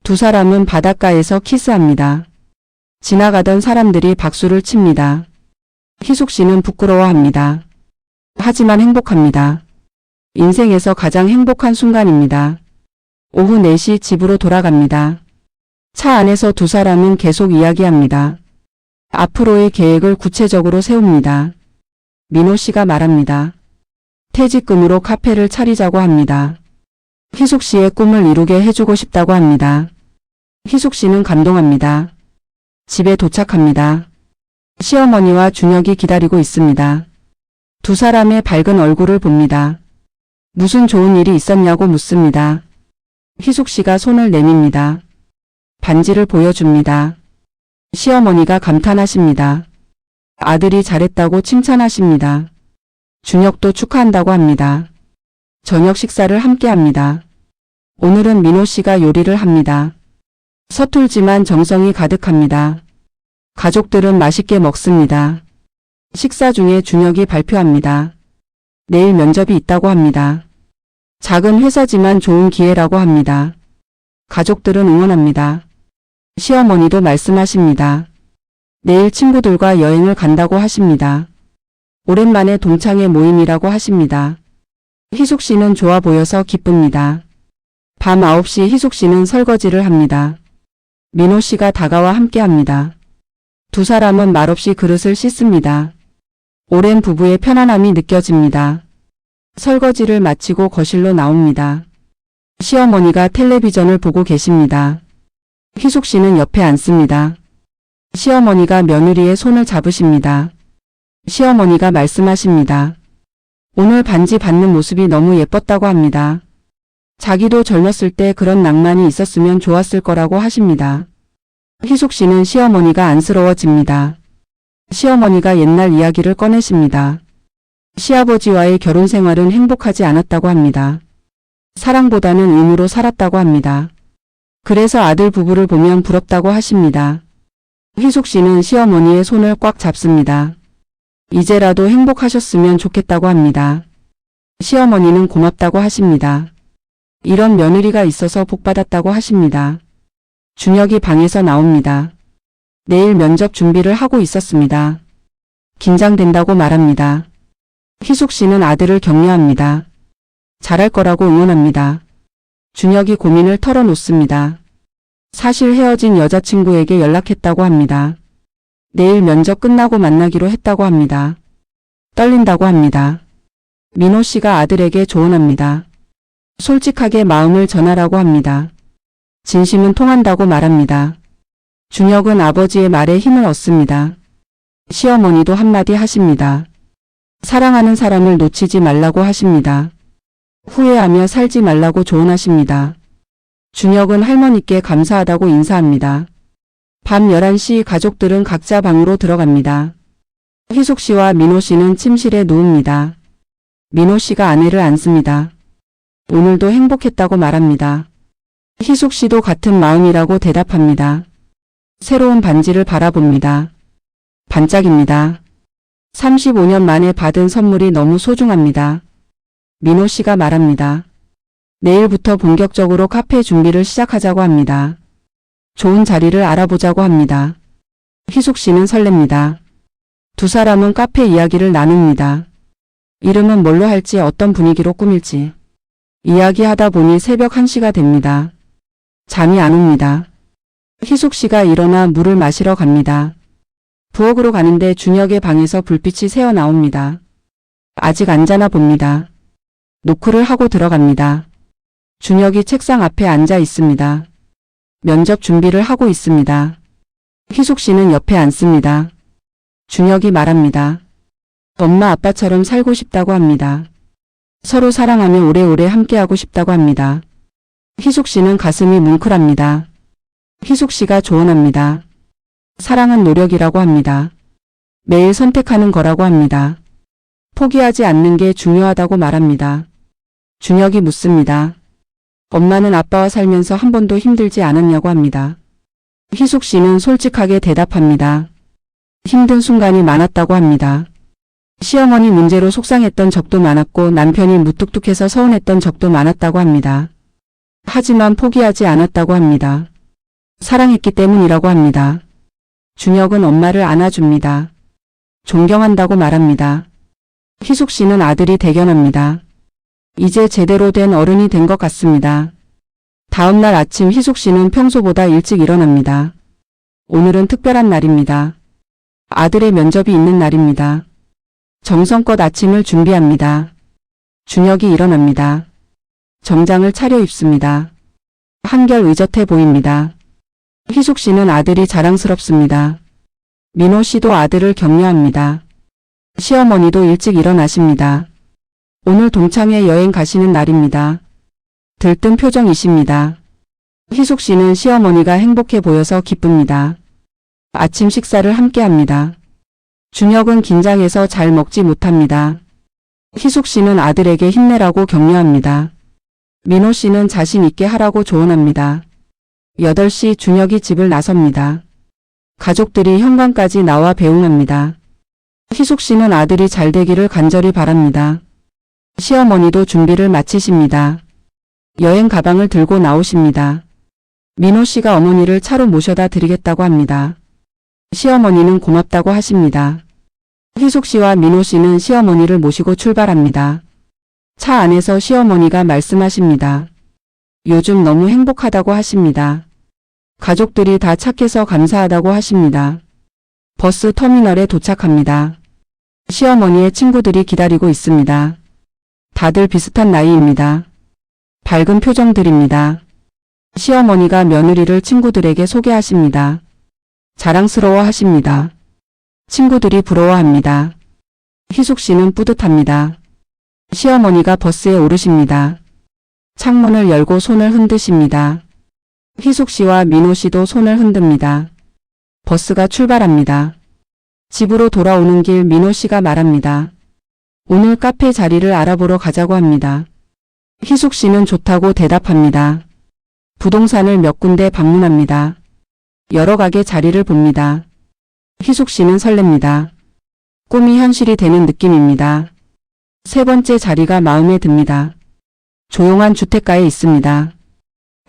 두 사람은 바닷가에서 키스합니다. 지나가던 사람들이 박수를 칩니다. 희숙 씨는 부끄러워합니다. 하지만 행복합니다. 인생에서 가장 행복한 순간입니다. 오후 4시 집으로 돌아갑니다. 차 안에서 두 사람은 계속 이야기합니다. 앞으로의 계획을 구체적으로 세웁니다. 민호 씨가 말합니다. 퇴직금으로 카페를 차리자고 합니다. 희숙 씨의 꿈을 이루게 해주고 싶다고 합니다. 희숙 씨는 감동합니다. 집에 도착합니다. 시어머니와 준혁이 기다리고 있습니다. 두 사람의 밝은 얼굴을 봅니다. 무슨 좋은 일이 있었냐고 묻습니다. 희숙 씨가 손을 내밉니다. 반지를 보여줍니다. 시어머니가 감탄하십니다. 아들이 잘했다고 칭찬하십니다. 준혁도 축하한다고 합니다. 저녁 식사를 함께 합니다. 오늘은 민호 씨가 요리를 합니다. 서툴지만 정성이 가득합니다. 가족들은 맛있게 먹습니다. 식사 중에 준혁이 발표합니다. 내일 면접이 있다고 합니다. 작은 회사지만 좋은 기회라고 합니다. 가족들은 응원합니다. 시어머니도 말씀하십니다. 내일 친구들과 여행을 간다고 하십니다. 오랜만에 동창회 모임이라고 하십니다. 희숙 씨는 좋아 보여서 기쁩니다. 밤 9시 희숙 씨는 설거지를 합니다. 민호 씨가 다가와 함께 합니다. 두 사람은 말없이 그릇을 씻습니다. 오랜 부부의 편안함이 느껴집니다. 설거지를 마치고 거실로 나옵니다. 시어머니가 텔레비전을 보고 계십니다. 희숙 씨는 옆에 앉습니다. 시어머니가 며느리의 손을 잡으십니다. 시어머니가 말씀하십니다. 오늘 반지 받는 모습이 너무 예뻤다고 합니다. 자기도 젊었을 때 그런 낭만이 있었으면 좋았을 거라고 하십니다. 희숙 씨는 시어머니가 안쓰러워집니다. 시어머니가 옛날 이야기를 꺼내십니다. 시아버지와의 결혼 생활은 행복하지 않았다고 합니다. 사랑보다는 의무로 살았다고 합니다. 그래서 아들 부부를 보면 부럽다고 하십니다. 희숙 씨는 시어머니의 손을 꽉 잡습니다. 이제라도 행복하셨으면 좋겠다고 합니다. 시어머니는 고맙다고 하십니다. 이런 며느리가 있어서 복받았다고 하십니다. 준혁이 방에서 나옵니다. 내일 면접 준비를 하고 있었습니다. 긴장된다고 말합니다. 희숙 씨는 아들을 격려합니다. 잘할 거라고 응원합니다. 준혁이 고민을 털어놓습니다. 사실 헤어진 여자친구에게 연락했다고 합니다. 내일 면접 끝나고 만나기로 했다고 합니다. 떨린다고 합니다. 민호 씨가 아들에게 조언합니다. 솔직하게 마음을 전하라고 합니다. 진심은 통한다고 말합니다. 준혁은 아버지의 말에 힘을 얻습니다. 시어머니도 한마디 하십니다. 사랑하는 사람을 놓치지 말라고 하십니다. 후회하며 살지 말라고 조언하십니다. 준혁은 할머니께 감사하다고 인사합니다. 밤 11시 가족들은 각자 방으로 들어갑니다. 희숙 씨와 민호 씨는 침실에 누웁니다. 민호 씨가 아내를 안습니다. 오늘도 행복했다고 말합니다. 희숙 씨도 같은 마음이라고 대답합니다. 새로운 반지를 바라봅니다. 반짝입니다. 35년 만에 받은 선물이 너무 소중합니다. 민호 씨가 말합니다. 내일부터 본격적으로 카페 준비를 시작하자고 합니다. 좋은 자리를 알아보자고 합니다. 희숙 씨는 설렙니다. 두 사람은 카페 이야기를 나눕니다. 이름은 뭘로 할지 어떤 분위기로 꾸밀지. 이야기하다 보니 새벽 1시가 됩니다. 잠이 안 옵니다. 희숙 씨가 일어나 물을 마시러 갑니다. 부엌으로 가는데 준혁의 방에서 불빛이 새어 나옵니다. 아직 안 자나 봅니다. 노크를 하고 들어갑니다. 준혁이 책상 앞에 앉아 있습니다. 면접 준비를 하고 있습니다. 희숙 씨는 옆에 앉습니다. 준혁이 말합니다. 엄마 아빠처럼 살고 싶다고 합니다. 서로 사랑하며 오래오래 함께하고 싶다고 합니다. 희숙 씨는 가슴이 뭉클합니다. 희숙 씨가 조언합니다. 사랑은 노력이라고 합니다. 매일 선택하는 거라고 합니다. 포기하지 않는 게 중요하다고 말합니다. 준혁이 묻습니다. 엄마는 아빠와 살면서 한 번도 힘들지 않았냐고 합니다. 희숙 씨는 솔직하게 대답합니다. 힘든 순간이 많았다고 합니다. 시어머니 문제로 속상했던 적도 많았고 남편이 무뚝뚝해서 서운했던 적도 많았다고 합니다. 하지만 포기하지 않았다고 합니다. 사랑했기 때문이라고 합니다. 준혁은 엄마를 안아줍니다. 존경한다고 말합니다. 희숙 씨는 아들이 대견합니다. 이제 제대로 된 어른이 된 것 같습니다. 다음 날 아침 희숙 씨는 평소보다 일찍 일어납니다. 오늘은 특별한 날입니다. 아들의 면접이 있는 날입니다. 정성껏 아침을 준비합니다. 준혁이 일어납니다. 정장을 차려입습니다. 한결 의젓해 보입니다. 희숙 씨는 아들이 자랑스럽습니다. 민호 씨도 아들을 격려합니다. 시어머니도 일찍 일어나십니다. 오늘 동창회 여행 가시는 날입니다. 들뜬 표정이십니다. 희숙 씨는 시어머니가 행복해 보여서 기쁩니다. 아침 식사를 함께 합니다. 준혁은 긴장해서 잘 먹지 못합니다. 희숙 씨는 아들에게 힘내라고 격려합니다. 민호 씨는 자신 있게 하라고 조언합니다. 8시 준혁이 집을 나섭니다. 가족들이 현관까지 나와 배웅합니다. 희숙 씨는 아들이 잘 되기를 간절히 바랍니다. 시어머니도 준비를 마치십니다. 여행 가방을 들고 나오십니다. 민호 씨가 어머니를 차로 모셔다 드리겠다고 합니다. 시어머니는 고맙다고 하십니다. 희숙 씨와 민호 씨는 시어머니를 모시고 출발합니다. 차 안에서 시어머니가 말씀하십니다. 요즘 너무 행복하다고 하십니다. 가족들이 다 착해서 감사하다고 하십니다. 버스 터미널에 도착합니다. 시어머니의 친구들이 기다리고 있습니다. 다들 비슷한 나이입니다. 밝은 표정들입니다. 시어머니가 며느리를 친구들에게 소개하십니다. 자랑스러워 하십니다. 친구들이 부러워합니다. 희숙 씨는 뿌듯합니다. 시어머니가 버스에 오르십니다. 창문을 열고 손을 흔드십니다. 희숙 씨와 민호 씨도 손을 흔듭니다. 버스가 출발합니다. 집으로 돌아오는 길 민호 씨가 말합니다. 오늘 카페 자리를 알아보러 가자고 합니다. 희숙 씨는 좋다고 대답합니다. 부동산을 몇 군데 방문합니다. 여러 가게 자리를 봅니다. 희숙 씨는 설렙니다. 꿈이 현실이 되는 느낌입니다. 세 번째 자리가 마음에 듭니다. 조용한 주택가에 있습니다.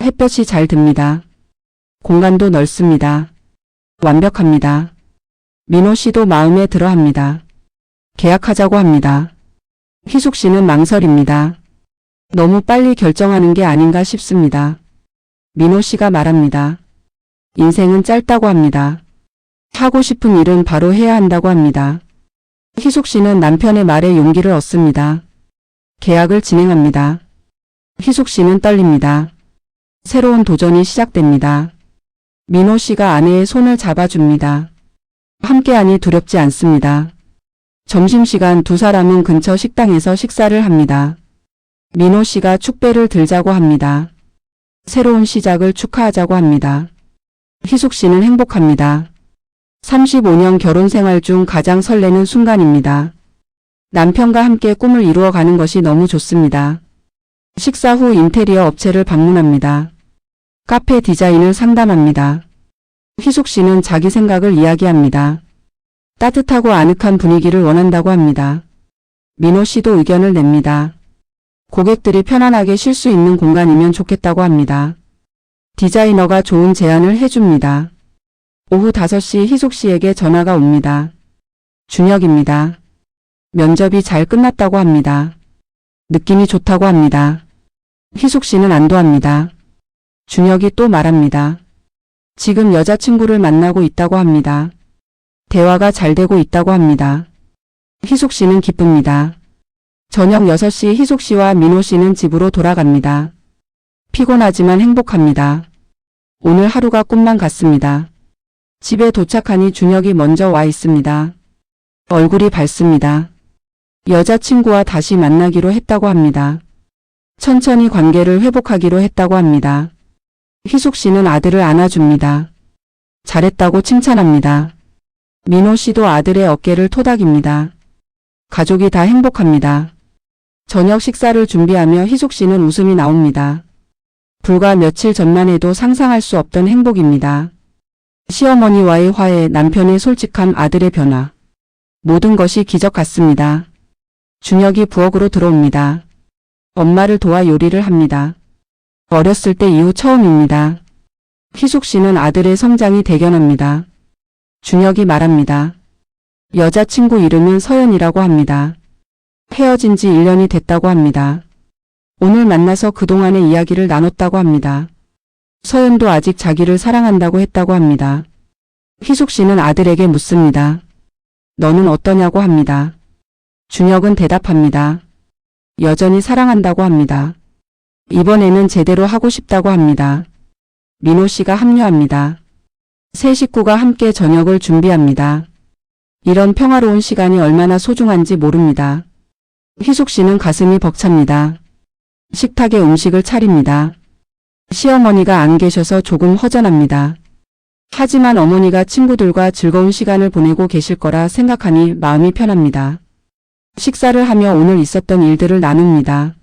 햇볕이 잘 듭니다. 공간도 넓습니다. 완벽합니다. 민호 씨도 마음에 들어 합니다. 계약하자고 합니다. 희숙 씨는 망설입니다. 너무 빨리 결정하는 게 아닌가 싶습니다. 민호 씨가 말합니다. 인생은 짧다고 합니다. 하고 싶은 일은 바로 해야 한다고 합니다. 희숙 씨는 남편의 말에 용기를 얻습니다. 계약을 진행합니다. 희숙 씨는 떨립니다. 새로운 도전이 시작됩니다. 민호 씨가 아내의 손을 잡아줍니다. 함께하니 두렵지 않습니다. 점심시간 두 사람은 근처 식당에서 식사를 합니다. 민호 씨가 축배를 들자고 합니다. 새로운 시작을 축하하자고 합니다. 희숙 씨는 행복합니다. 35년 결혼 생활 중 가장 설레는 순간입니다. 남편과 함께 꿈을 이루어가는 것이 너무 좋습니다. 식사 후 인테리어 업체를 방문합니다. 카페 디자인을 상담합니다. 희숙 씨는 자기 생각을 이야기합니다. 따뜻하고 아늑한 분위기를 원한다고 합니다. 민호 씨도 의견을 냅니다. 고객들이 편안하게 쉴 수 있는 공간이면 좋겠다고 합니다. 디자이너가 좋은 제안을 해줍니다. 오후 5시 희숙 씨에게 전화가 옵니다. 준혁입니다. 면접이 잘 끝났다고 합니다. 느낌이 좋다고 합니다. 희숙 씨는 안도합니다. 준혁이 또 말합니다. 지금 여자친구를 만나고 있다고 합니다. 대화가 잘 되고 있다고 합니다. 희숙 씨는 기쁩니다. 저녁 6시 희숙 씨와 민호 씨는 집으로 돌아갑니다. 피곤하지만 행복합니다. 오늘 하루가 꿈만 같습니다. 집에 도착하니 준혁이 먼저 와 있습니다. 얼굴이 밝습니다. 여자친구와 다시 만나기로 했다고 합니다. 천천히 관계를 회복하기로 했다고 합니다. 희숙 씨는 아들을 안아줍니다. 잘했다고 칭찬합니다. 민호 씨도 아들의 어깨를 토닥입니다. 가족이 다 행복합니다. 저녁 식사를 준비하며 희숙 씨는 웃음이 나옵니다. 불과 며칠 전만 해도 상상할 수 없던 행복입니다. 시어머니와의 화해, 남편의 솔직함, 아들의 변화. 모든 것이 기적 같습니다. 준혁이 부엌으로 들어옵니다. 엄마를 도와 요리를 합니다. 어렸을 때 이후 처음입니다. 희숙 씨는 아들의 성장이 대견합니다. 준혁이 말합니다. 여자친구 이름은 서연이라고 합니다. 헤어진 지 1년이 됐다고 합니다. 오늘 만나서 그동안의 이야기를 나눴다고 합니다. 서연도 아직 자기를 사랑한다고 했다고 합니다. 희숙 씨는 아들에게 묻습니다. 너는 어떠냐고 합니다. 준혁은 대답합니다. 여전히 사랑한다고 합니다. 이번에는 제대로 하고 싶다고 합니다. 민호 씨가 합류합니다. 세 식구가 함께 저녁을 준비합니다. 이런 평화로운 시간이 얼마나 소중한지 모릅니다. 희숙 씨는 가슴이 벅찹니다. 식탁에 음식을 차립니다. 시어머니가 안 계셔서 조금 허전합니다. 하지만 어머니가 친구들과 즐거운 시간을 보내고 계실 거라 생각하니 마음이 편합니다. 식사를 하며 오늘 있었던 일들을 나눕니다.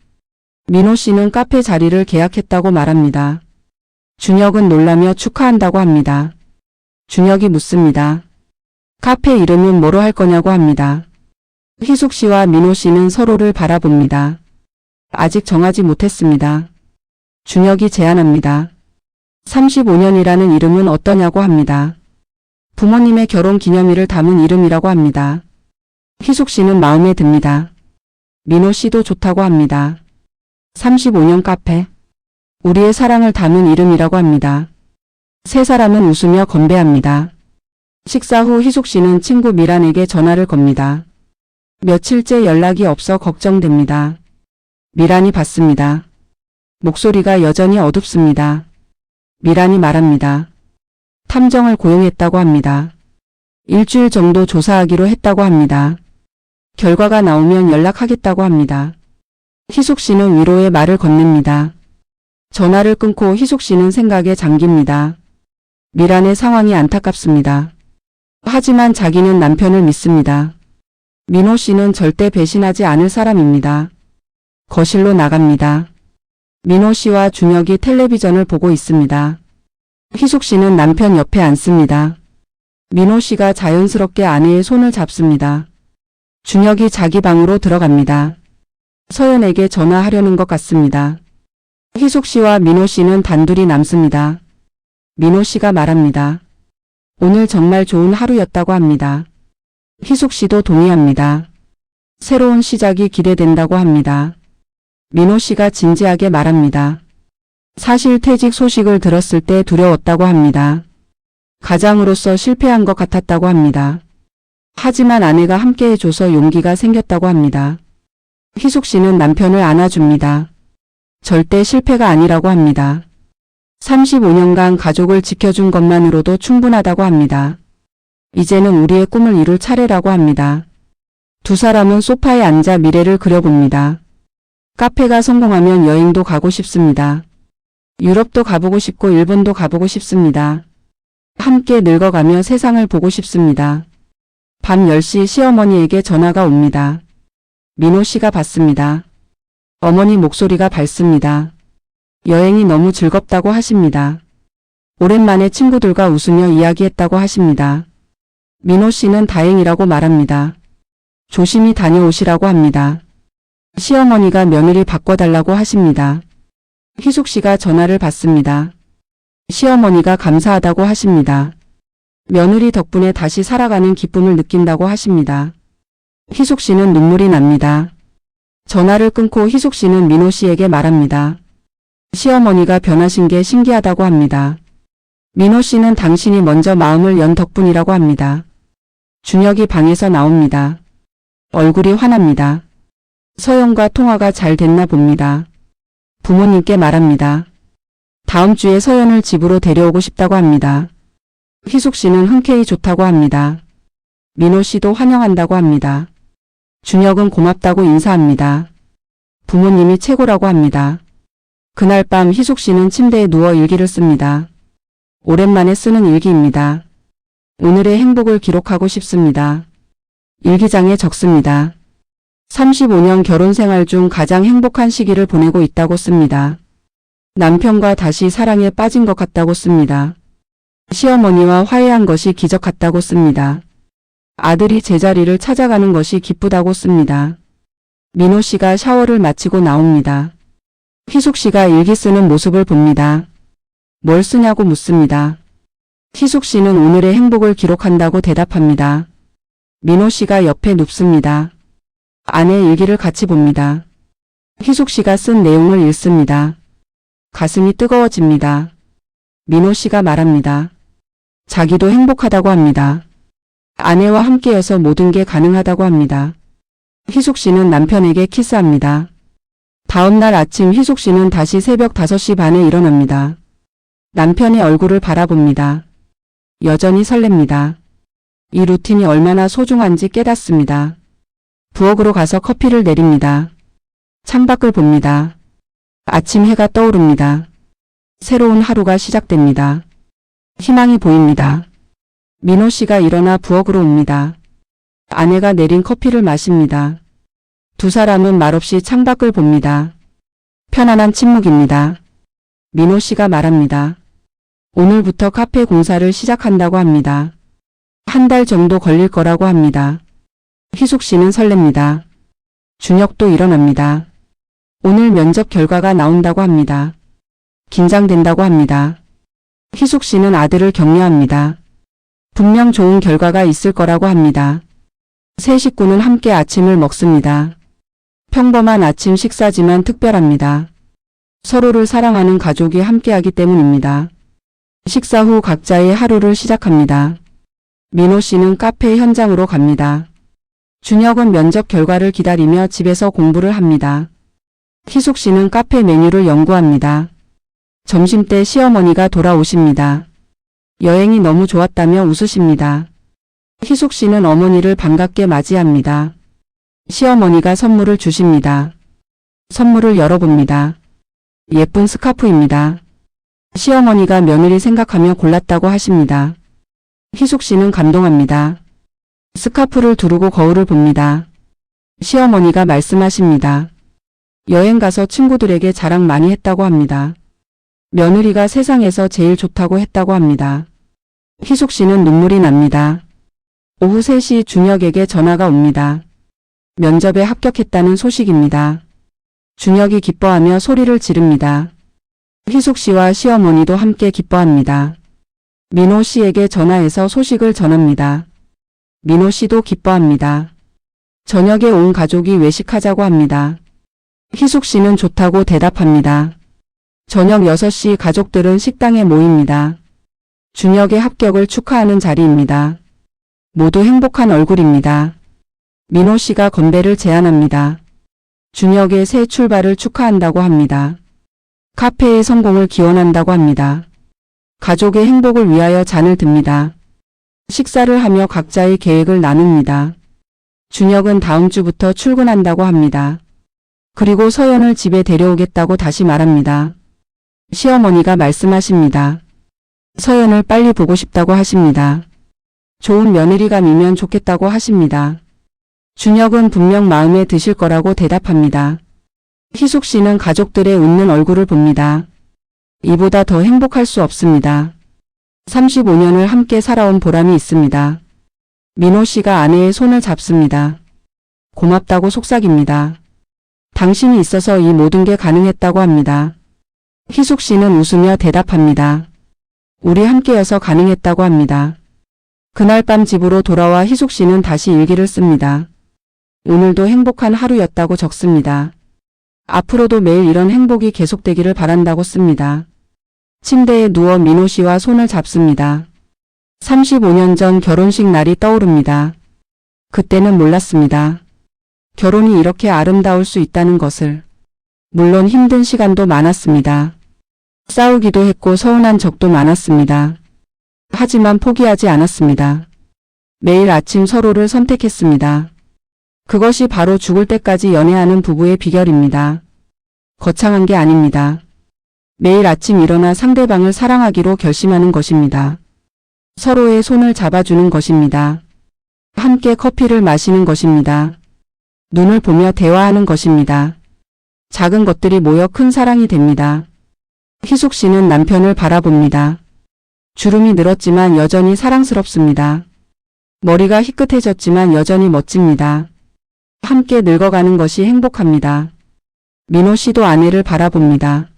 민호 씨는 카페 자리를 계약했다고 말합니다. 준혁은 놀라며 축하한다고 합니다. 준혁이 묻습니다. 카페 이름은 뭐로 할 거냐고 합니다. 희숙 씨와 민호 씨는 서로를 바라봅니다. 아직 정하지 못했습니다. 준혁이 제안합니다. 35년이라는 이름은 어떠냐고 합니다. 부모님의 결혼 기념일을 담은 이름이라고 합니다. 희숙 씨는 마음에 듭니다. 민호 씨도 좋다고 합니다. 35년 카페. 우리의 사랑을 담은 이름이라고 합니다. 세 사람은 웃으며 건배합니다. 식사 후 희숙 씨는 친구 미란에게 전화를 겁니다. 며칠째 연락이 없어 걱정됩니다. 미란이 받습니다. 목소리가 여전히 어둡습니다. 미란이 말합니다. 탐정을 고용했다고 합니다. 일주일 정도 조사하기로 했다고 합니다. 결과가 나오면 연락하겠다고 합니다. 희숙 씨는 위로의 말을 건넵니다. 전화를 끊고 희숙 씨는 생각에 잠깁니다. 미란의 상황이 안타깝습니다. 하지만 자기는 남편을 믿습니다. 민호 씨는 절대 배신하지 않을 사람입니다. 거실로 나갑니다. 민호 씨와 준혁이 텔레비전을 보고 있습니다. 희숙 씨는 남편 옆에 앉습니다. 민호 씨가 자연스럽게 아내의 손을 잡습니다. 준혁이 자기 방으로 들어갑니다. 서연에게 전화하려는 것 같습니다. 희숙 씨와 민호 씨는 단둘이 남습니다. 민호 씨가 말합니다. 오늘 정말 좋은 하루였다고 합니다. 희숙 씨도 동의합니다. 새로운 시작이 기대된다고 합니다. 민호 씨가 진지하게 말합니다. 사실 퇴직 소식을 들었을 때 두려웠다고 합니다. 가장으로서 실패한 것 같았다고 합니다. 하지만 아내가 함께 해줘서 용기가 생겼다고 합니다. 희숙 씨는 남편을 안아줍니다. 절대 실패가 아니라고 합니다. 35년간 가족을 지켜준 것만으로도 충분하다고 합니다. 이제는 우리의 꿈을 이룰 차례라고 합니다. 두 사람은 소파에 앉아 미래를 그려봅니다. 카페가 성공하면 여행도 가고 싶습니다. 유럽도 가보고 싶고 일본도 가보고 싶습니다. 함께 늙어가며 세상을 보고 싶습니다. 밤 10시 시어머니에게 전화가 옵니다. 민호 씨가 받습니다. 어머니 목소리가 밝습니다. 여행이 너무 즐겁다고 하십니다. 오랜만에 친구들과 웃으며 이야기했다고 하십니다. 민호 씨는 다행이라고 말합니다. 조심히 다녀오시라고 합니다. 시어머니가 며느리 바꿔달라고 하십니다. 희숙 씨가 전화를 받습니다. 시어머니가 감사하다고 하십니다. 며느리 덕분에 다시 살아가는 기쁨을 느낀다고 하십니다. 희숙 씨는 눈물이 납니다. 전화를 끊고 희숙 씨는 민호 씨에게 말합니다. 시어머니가 변하신 게 신기하다고 합니다. 민호 씨는 당신이 먼저 마음을 연 덕분이라고 합니다. 준혁이 방에서 나옵니다. 얼굴이 환합니다. 서연과 통화가 잘 됐나 봅니다. 부모님께 말합니다. 다음 주에 서연을 집으로 데려오고 싶다고 합니다. 희숙 씨는 흔쾌히 좋다고 합니다. 민호 씨도 환영한다고 합니다. 준혁은 고맙다고 인사합니다. 부모님이 최고라고 합니다. 그날 밤 희숙 씨는 침대에 누워 일기를 씁니다. 오랜만에 쓰는 일기입니다. 오늘의 행복을 기록하고 싶습니다. 일기장에 적습니다. 35년 결혼 생활 중 가장 행복한 시기를 보내고 있다고 씁니다. 남편과 다시 사랑에 빠진 것 같다고 씁니다. 시어머니와 화해한 것이 기적 같다고 씁니다. 아들이 제자리를 찾아가는 것이 기쁘다고 씁니다. 민호 씨가 샤워를 마치고 나옵니다. 희숙 씨가 일기 쓰는 모습을 봅니다. 뭘 쓰냐고 묻습니다. 희숙 씨는 오늘의 행복을 기록한다고 대답합니다. 민호 씨가 옆에 눕습니다. 아내 일기를 같이 봅니다. 희숙 씨가 쓴 내용을 읽습니다. 가슴이 뜨거워집니다. 민호 씨가 말합니다. 자기도 행복하다고 합니다. 아내와 함께여서 모든 게 가능하다고 합니다. 희숙 씨는 남편에게 키스합니다. 다음날 아침 희숙 씨는 다시 새벽 5시 반에 일어납니다. 남편의 얼굴을 바라봅니다. 여전히 설렙니다. 이 루틴이 얼마나 소중한지 깨닫습니다. 부엌으로 가서 커피를 내립니다. 창밖을 봅니다. 아침 해가 떠오릅니다. 새로운 하루가 시작됩니다. 희망이 보입니다. 민호 씨가 일어나 부엌으로 옵니다. 아내가 내린 커피를 마십니다. 두 사람은 말없이 창밖을 봅니다. 편안한 침묵입니다. 민호 씨가 말합니다. 오늘부터 카페 공사를 시작한다고 합니다. 한 달 정도 걸릴 거라고 합니다. 희숙 씨는 설렙니다. 준혁도 일어납니다. 오늘 면접 결과가 나온다고 합니다. 긴장된다고 합니다. 희숙 씨는 아들을 격려합니다. 분명 좋은 결과가 있을 거라고 합니다. 세 식구는 함께 아침을 먹습니다. 평범한 아침 식사지만 특별합니다. 서로를 사랑하는 가족이 함께하기 때문입니다. 식사 후 각자의 하루를 시작합니다. 민호 씨는 카페 현장으로 갑니다. 준혁은 면접 결과를 기다리며 집에서 공부를 합니다. 희숙 씨는 카페 메뉴를 연구합니다. 점심때 시어머니가 돌아오십니다. 여행이 너무 좋았다며 웃으십니다. 희숙 씨는 어머니를 반갑게 맞이합니다. 시어머니가 선물을 주십니다. 선물을 열어봅니다. 예쁜 스카프입니다. 시어머니가 며느리 생각하며 골랐다고 하십니다. 희숙 씨는 감동합니다. 스카프를 두르고 거울을 봅니다. 시어머니가 말씀하십니다. 여행 가서 친구들에게 자랑 많이 했다고 합니다. 며느리가 세상에서 제일 좋다고 했다고 합니다. 희숙 씨는 눈물이 납니다. 오후 3시 준혁에게 전화가 옵니다. 면접에 합격했다는 소식입니다. 준혁이 기뻐하며 소리를 지릅니다. 희숙 씨와 시어머니도 함께 기뻐합니다. 민호 씨에게 전화해서 소식을 전합니다. 민호 씨도 기뻐합니다. 저녁에 온 가족이 외식하자고 합니다. 희숙 씨는 좋다고 대답합니다. 저녁 6시 가족들은 식당에 모입니다. 준혁의 합격을 축하하는 자리입니다. 모두 행복한 얼굴입니다. 민호 씨가 건배를 제안합니다. 준혁의 새 출발을 축하한다고 합니다. 카페의 성공을 기원한다고 합니다. 가족의 행복을 위하여 잔을 듭니다. 식사를 하며 각자의 계획을 나눕니다. 준혁은 다음 주부터 출근한다고 합니다. 그리고 서연을 집에 데려오겠다고 다시 말합니다. 시어머니가 말씀하십니다. 서연을 빨리 보고 싶다고 하십니다. 좋은 며느리감이면 좋겠다고 하십니다. 준혁은 분명 마음에 드실 거라고 대답합니다. 희숙 씨는 가족들의 웃는 얼굴을 봅니다. 이보다 더 행복할 수 없습니다. 35년을 함께 살아온 보람이 있습니다. 민호 씨가 아내의 손을 잡습니다. 고맙다고 속삭입니다. 당신이 있어서 이 모든 게 가능했다고 합니다. 희숙 씨는 웃으며 대답합니다. 우리 함께여서 가능했다고 합니다. 그날 밤 집으로 돌아와 희숙 씨는 다시 일기를 씁니다. 오늘도 행복한 하루였다고 적습니다. 앞으로도 매일 이런 행복이 계속되기를 바란다고 씁니다. 침대에 누워 민호 씨와 손을 잡습니다. 35년 전 결혼식 날이 떠오릅니다. 그때는 몰랐습니다. 결혼이 이렇게 아름다울 수 있다는 것을. 물론 힘든 시간도 많았습니다. 싸우기도 했고 서운한 적도 많았습니다. 하지만 포기하지 않았습니다. 매일 아침 서로를 선택했습니다. 그것이 바로 죽을 때까지 연애하는 부부의 비결입니다. 거창한 게 아닙니다. 매일 아침 일어나 상대방을 사랑하기로 결심하는 것입니다. 서로의 손을 잡아주는 것입니다. 함께 커피를 마시는 것입니다. 눈을 보며 대화하는 것입니다. 작은 것들이 모여 큰 사랑이 됩니다. 희숙 씨는 남편을 바라봅니다. 주름이 늘었지만 여전히 사랑스럽습니다. 머리가 희끗해졌지만 여전히 멋집니다. 함께 늙어가는 것이 행복합니다. 민호 씨도 아내를 바라봅니다.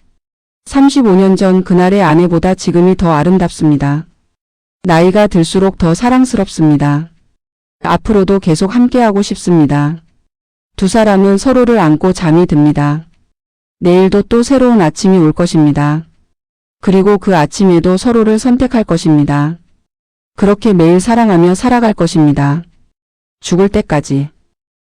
35년 전 그날의 아내보다 지금이 더 아름답습니다. 나이가 들수록 더 사랑스럽습니다. 앞으로도 계속 함께하고 싶습니다. 두 사람은 서로를 안고 잠이 듭니다. 내일도 또 새로운 아침이 올 것입니다. 그리고 그 아침에도 서로를 선택할 것입니다. 그렇게 매일 사랑하며 살아갈 것입니다. 죽을 때까지.